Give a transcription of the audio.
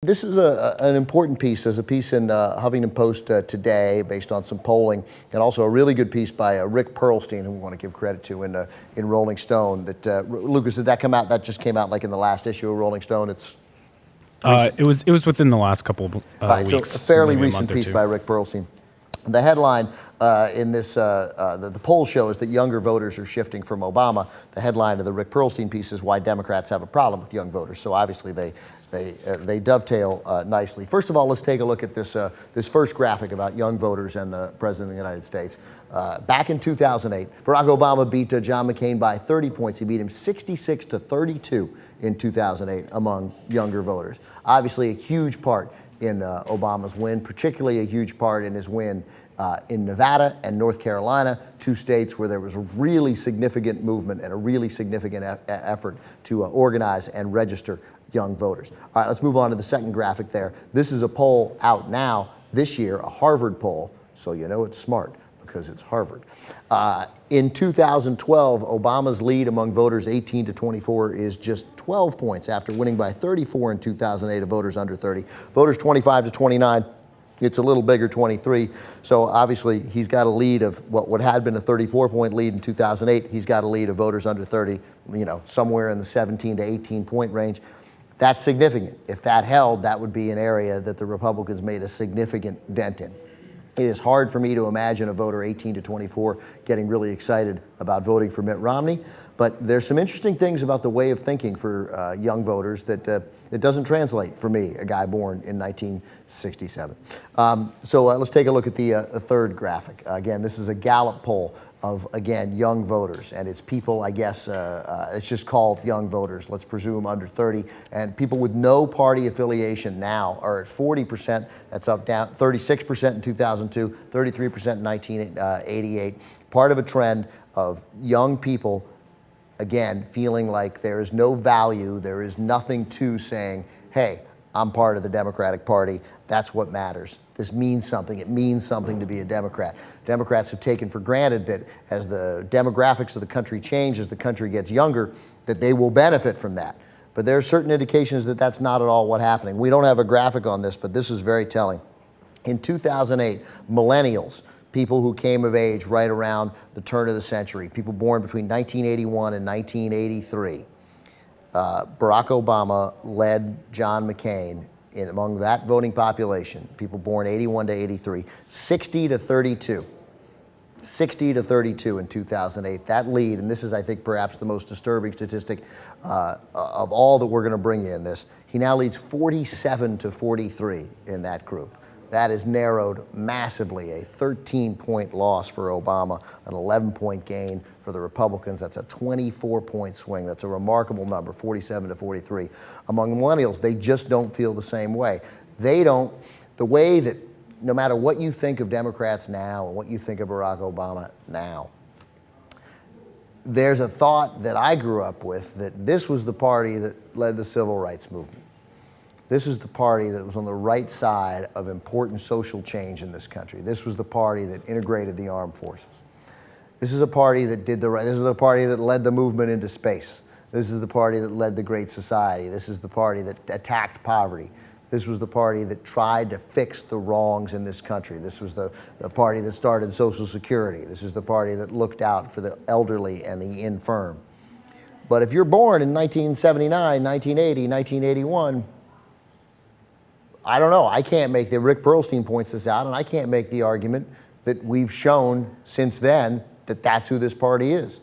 this is an important piece. There's a piece in Huffington Post today based on some polling, and also a really good piece by Rick Perlstein, who we want to give credit to in Rolling Stone. That Lucas, did that come out? That just came out like in the last issue of Rolling Stone. It was within the last couple of weeks. So a fairly recent piece by Rick Perlstein. The headline in this, the poll shows that younger voters are shifting from Obama. The headline of the Rick Perlstein piece is why Democrats have a problem with young voters. So obviously they dovetail nicely. First of all, let's take a look at this first graphic about young voters and the President of the United States. Back in 2008, Barack Obama beat John McCain by 30 points. He beat him 66-32 in 2008 among younger voters. Obviously a huge part in Obama's win, particularly a huge part in his win in Nevada and North Carolina, two states where there was a really significant movement and a really significant effort to organize and register young voters. All right, let's move on to the second graphic there. This is a poll out now this year, a Harvard poll, so you know it's smart because it's Harvard. In 2012, Obama's lead among voters 18 to 24 is just 12 points after winning by 34 in 2008 of voters under 30. Voters 25 to 29, it's a little bigger, 23. So obviously he's got a lead of what had been a 34-point lead in 2008. He's got a lead of voters under 30, you know, somewhere in the 17 to 18-point range. That's significant. If that held, that would be an area that the Republicans made a significant dent in. It is hard for me to imagine a voter 18 to 24 getting really excited about voting for Mitt Romney, but there's some interesting things about the way of thinking for young voters that it doesn't translate for me, a guy born in 1967. So let's take a look at the third graphic. Again, this is a Gallup poll of, again, young voters, and it's people, I guess, it's just called young voters, let's presume under 30, and people with no party affiliation now are at 40%, that's up down 36% in 2002, 33% in 1988, part of a trend of young people, again, feeling like there is no value, there is nothing to saying, hey, I'm part of the Democratic Party, that's what matters. This means something. It means something to be a Democrat. Democrats have taken for granted that as the demographics of the country change, as the country gets younger, that they will benefit from that. But there are certain indications that that's not at all what's happening. We don't have a graphic on this, but this is very telling. In 2008, millennials, people who came of age right around the turn of the century, people born between 1981 and 1983, Barack Obama led John McCain among that voting population, people born 81 to 83, 60 to 32. 60 to 32 in 2008. That lead, and this is, I think, perhaps the most disturbing statistic of all that we're going to bring you in this, he now leads 47 to 43 in that group. That is narrowed massively, a 13-point loss for Obama, an 11-point gain for the Republicans. That's a 24-point swing. That's a remarkable number, 47 to 43. Among millennials, they just don't feel the same way. They don't, the way that no matter what you think of Democrats now and what you think of Barack Obama now, there's a thought that I grew up with that this was the party that led the civil rights movement. This is the party that was on the right side of important social change in this country. This was the party that integrated the armed forces. This is a party that did the right, this is the party that led the movement into space. This is the party that led the Great Society. This is the party that attacked poverty. This was the party that tried to fix the wrongs in this country. This was the party that started Social Security. This is the party that looked out for the elderly and the infirm. But if you're born in 1979, 1980, 1981, I don't know. I can't make the, Rick Perlstein points this out, and I can't make the argument that we've shown since then that that's who this party is.